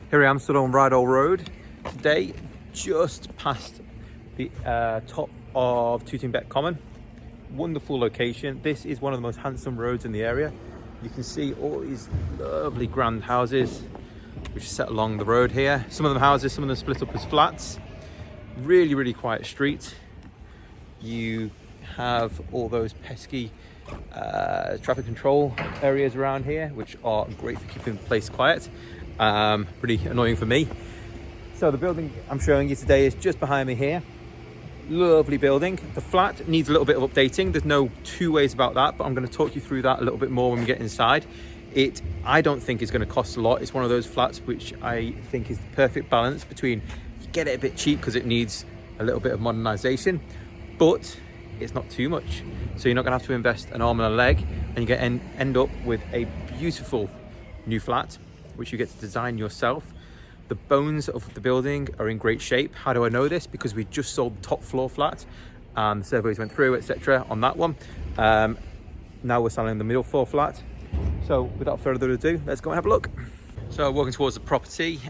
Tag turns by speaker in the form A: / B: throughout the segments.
A: Here I am stood on Rydal Road today, just past the top of Tootingbeck Common. Wonderful location. This is one of the most handsome roads in the area. You can see all these lovely grand houses which are set along the road here. Some of them houses, some of them split up as flats. Really quiet street. You have all those pesky traffic control areas around here, which are great for keeping the place quiet. Pretty annoying for me. So the building I'm showing you today is just behind me here. Lovely building. The flat needs a little bit of updating. There's no two ways about that, but I'm going to talk you through that a little bit more when we get inside. I don't think it's going to cost a lot. It's one of those flats which I think is the perfect balance between you get it a bit cheap because it needs a little bit of modernization, but it's not too much. So you're not going to have to invest an arm and a leg, and you get end up with a beautiful new flat which you get to design yourself. The bones of the building are in great shape. How do I know this? Because we just sold the top floor flat and the surveys went through, etc. on that one. Now we're selling the middle floor flat. So without further ado, let's go and have a look. So walking towards the property,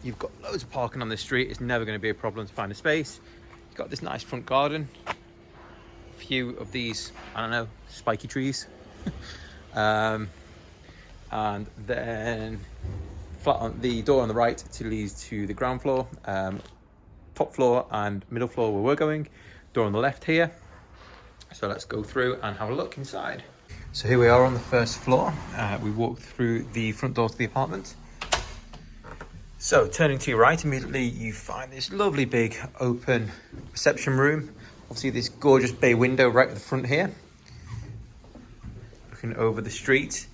A: you've got loads of parking on the street. It's never going to be a problem to find a space. You've got this nice front garden. A few of these, I don't know, spiky trees. And then flat on the door on the right to leads to the ground floor, top floor and middle floor where we're going. Door on the left here. So let's go through and have a look inside. So here we are on the first floor. We walked through the front door to the apartment. So turning to your right, immediately you find this lovely big open reception room. Obviously this gorgeous bay window right at the front here, looking over the street.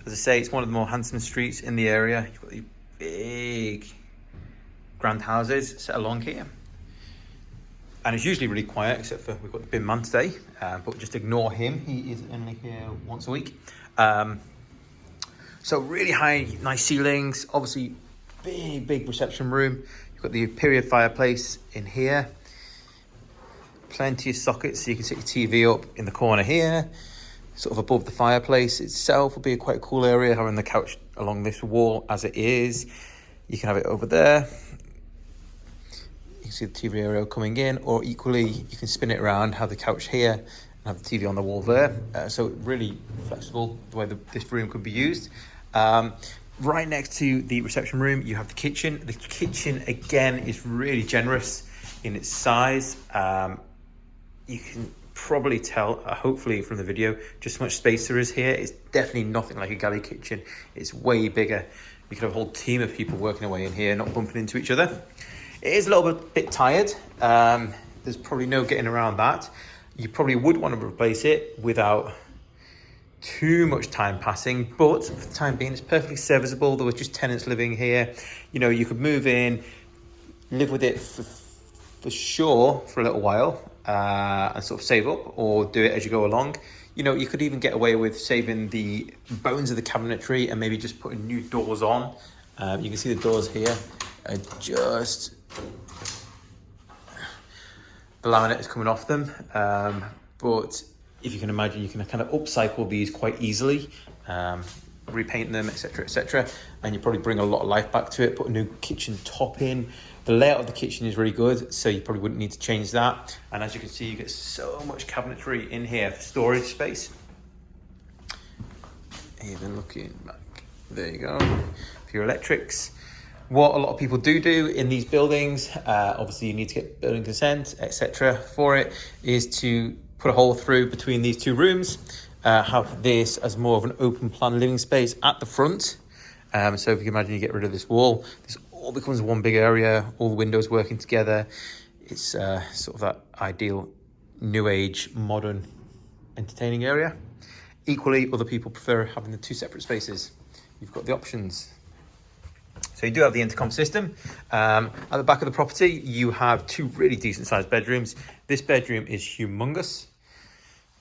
A: As I say, it's one of the more handsome streets in the area. You've got these big grand houses set along here. And it's usually really quiet, except for we've got the bin man today. But just ignore him. He is only here once a week. So really high, nice ceilings. Obviously, big reception room. You've got the period fireplace in here. Plenty of sockets, so you can set your TV up in the corner here. Sort of above the fireplace itself will be quite a cool area, having the couch along this wall as it is. You can have it over there. You can see the TV area coming in, or equally you can spin it around, have the couch here and have the TV on the wall there. So really flexible the way this room could be used. Right next to the reception room you have the kitchen. The kitchen again is really generous in its size. You can probably tell, hopefully from the video, just how much space there is here. It's definitely nothing like a galley kitchen. It's way bigger. You could have a whole team of people working away in here, not bumping into each other. It is a little bit tired. There's probably no getting around that. You probably would want to replace it without too much time passing, but for the time being, it's perfectly serviceable. There were just tenants living here. You know, you could move in, live with it for sure for a little while, and sort of save up or do it as you go along. You know, you could even get away with saving the bones of the cabinetry and maybe just putting new doors on. You can see the doors here are just, the laminate is coming off them. But if you can imagine, you can kind of upcycle these quite easily, repaint them, etc. And you probably bring a lot of life back to it, put a new kitchen top in. The layout of the kitchen is really good, so you probably wouldn't need to change that. And as you can see, you get so much cabinetry in here for storage space. Even looking back, there you go, for your electrics. What a lot of people do in these buildings, obviously you need to get building consent, etc. for it, is to put a hole through between these two rooms, have this as more of an open plan living space at the front. So if you can imagine, you get rid of this wall, this all becomes one big area, all the windows working together. It's sort of that ideal new age, modern, entertaining area. Equally, other people prefer having the two separate spaces. You've got the options. So you do have the intercom system. At the back of the property, you have two really decent sized bedrooms. This bedroom is humongous.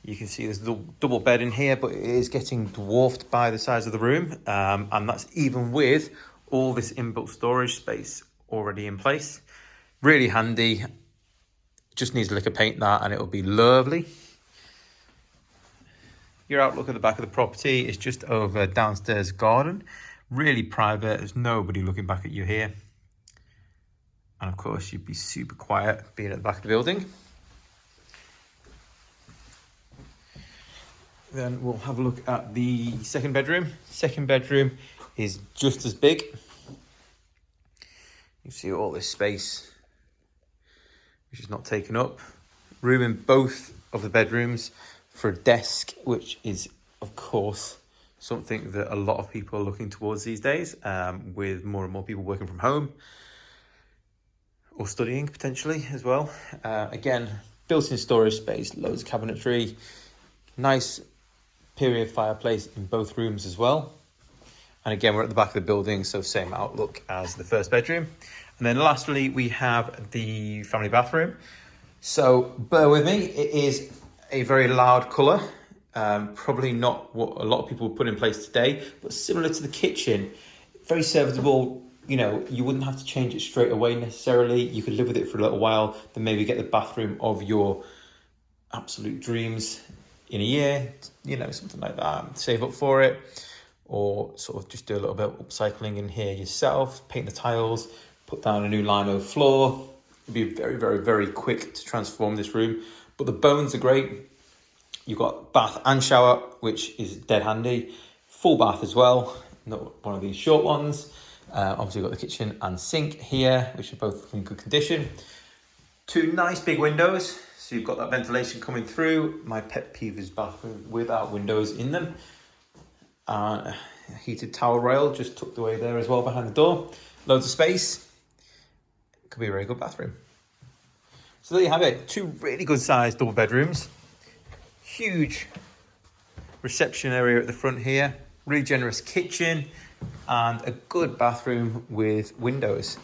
A: You can see there's a double bed in here, but it is getting dwarfed by the size of the room. And that's even with all this inbuilt storage space already in place. Really handy. Just needs a lick of paint that and it'll be lovely. Your outlook at the back of the property is just over downstairs garden Really private, there's nobody looking back at you here. And of course, you'd be super quiet being at the back of the building. Then we'll have a look at the second bedroom. Second bedroom is just as big. You see all this space, which is not taken up. Room in both of the bedrooms for a desk, which is, of course, something that a lot of people are looking towards these days, with more and more people working from home or studying potentially as well. Again, built-in storage space, loads of cabinetry, nice period fireplace in both rooms as well. And again, we're at the back of the building, so same outlook as the first bedroom. And then lastly, we have the family bathroom. So bear with me, it is a very loud colour. Probably not what a lot of people would put in place today, but similar to the kitchen, very serviceable. You know, you wouldn't have to change it straight away necessarily. You could live with it for a little while, then maybe get the bathroom of your absolute dreams in a year, you know, something like that. Save up for it, or sort of just do a little bit of upcycling in here yourself, paint the tiles, put down a new lino floor. It'd be very, very, very quick to transform this room. But the bones are great. You've got bath and shower, which is dead handy. Full bath as well, not one of these short ones. Obviously you've got the kitchen and sink here, which are both in good condition. Two nice big windows, so you've got that ventilation coming through. My pet peeve is bathroom without windows in them. A heated towel rail just tucked away there as well behind the door. Loads of space. Could be a very good bathroom. So there you have it, two really good sized double bedrooms. Huge reception area at the front here, really generous kitchen, and a good bathroom with windows.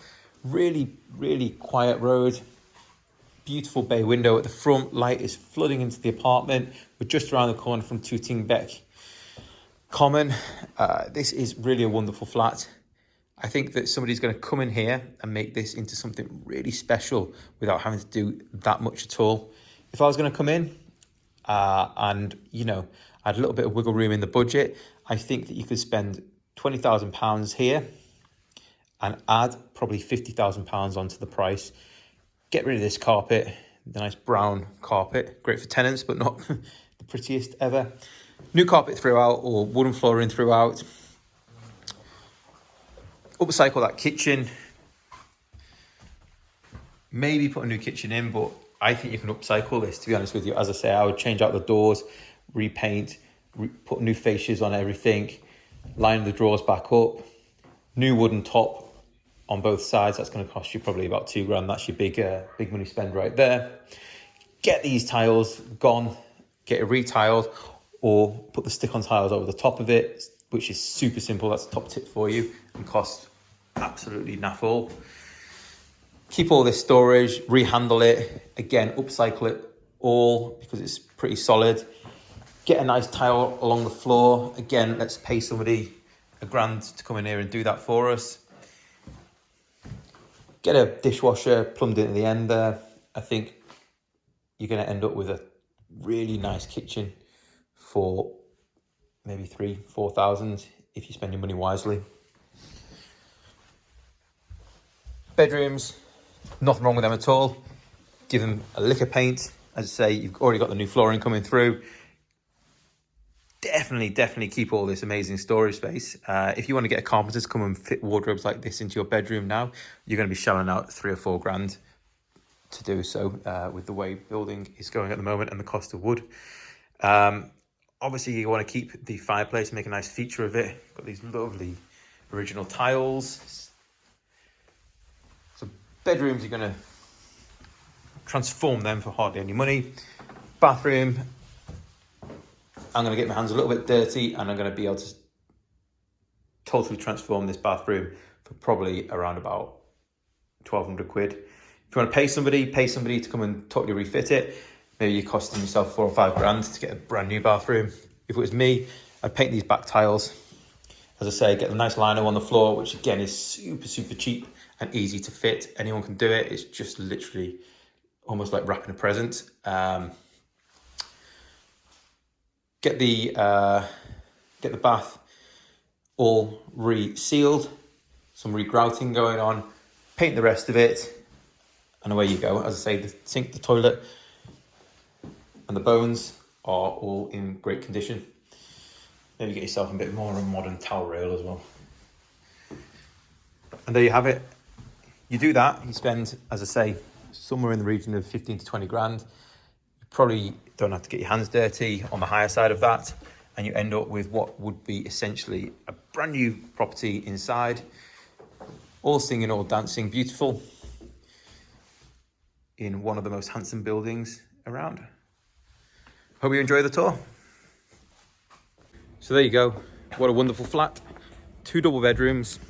A: Really, really quiet road. Beautiful bay window at the front. Light is flooding into the apartment. We're just around the corner from Tooting Beck Common. This is really a wonderful flat. I think that somebody's going to come in here and make this into something really special without having to do that much at all. If I was going to come in and, you know, I had a little bit of wiggle room in the budget, I think that you could spend £20,000 here and add probably £50,000 onto the price. Get rid of this carpet, the nice brown carpet, great for tenants, but not the prettiest ever. New carpet throughout, or wooden flooring throughout. Upcycle that kitchen. Maybe put a new kitchen in, but I think you can upcycle this, to be honest with you. As I say, I would change out the doors, repaint, put new fascias on everything, line the drawers back up, new wooden top on both sides. That's going to cost you probably about £2,000. That's your big money spend right there. Get these tiles gone, get it retiled, or put the stick-on tiles over the top of it, which is super simple. That's a top tip for you and costs absolutely naff all. Keep all this storage, rehandle it, again, upcycle it all because it's pretty solid. Get a nice tile along the floor. Again, let's pay somebody £1,000 to come in here and do that for us. Get a dishwasher plumbed into the end there. I think you're going to end up with a really nice kitchen for maybe 3,000-4,000 if you spend your money wisely. Bedrooms, nothing wrong with them at all. Give them a lick of paint. As I say, you've already got the new flooring coming through. Definitely keep all this amazing storage space. If you want to get a carpenter to come and fit wardrobes like this into your bedroom now, you're going to be shelling out £3,000 or £4,000 to do so, with the way building is going at the moment and the cost of wood. Obviously, you want to keep the fireplace, make a nice feature of it. Got these lovely original tiles. So bedrooms, you're going to transform them for hardly any money. Bathroom, I'm going to get my hands a little bit dirty and I'm going to be able to totally transform this bathroom for probably around about £1,200. If you want to pay somebody to come and totally refit it, maybe you're costing yourself £4,000 or £5,000 to get a brand new bathroom. If it was me, I'd paint these back tiles. As I say, get the nice lino on the floor, which again is super cheap and easy to fit. Anyone can do it. It's just literally almost like wrapping a present. Get the bath all resealed, some regrouting going on, paint the rest of it, and away you go. As I say, the sink, the toilet, and the bones are all in great condition. Maybe get yourself a bit more of a modern towel rail as well. And there you have it. You do that, you spend, as I say, somewhere in the region of 15 to 20 grand. You probably don't have to get your hands dirty on the higher side of that. And you end up with what would be essentially a brand new property inside. All singing, all dancing, beautiful. In one of the most handsome buildings around. Hope you enjoy the tour. So there you go. What a wonderful flat. 2 double bedrooms.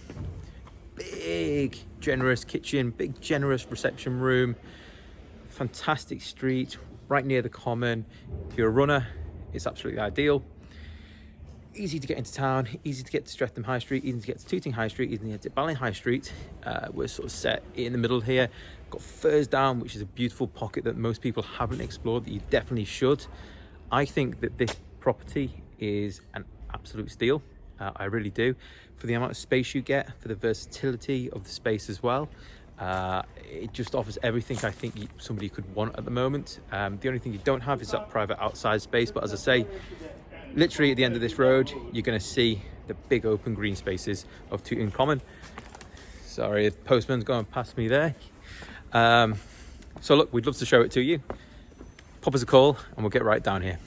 A: Big, generous kitchen, big, generous reception room. Fantastic street, right near the common. If you're a runner, it's absolutely ideal. Easy to get into town, easy to get to Streatham High Street, easy to get to Tooting High Street, easy to get to Ballin High Street. We're sort of set in the middle here. Got Furs Down, which is a beautiful pocket that most people haven't explored, that you definitely should. I think that this property is an absolute steal. I really do. For the amount of space you get, for the versatility of the space as well. It just offers everything I think somebody could want at the moment. The only thing you don't have is that private outside space, but as I say, literally at the end of this road, you're going to see the big open green spaces of Tooting Common. Sorry, the postman's going past me there. So look, we'd love to show it to you. Pop us a call and we'll get right down here.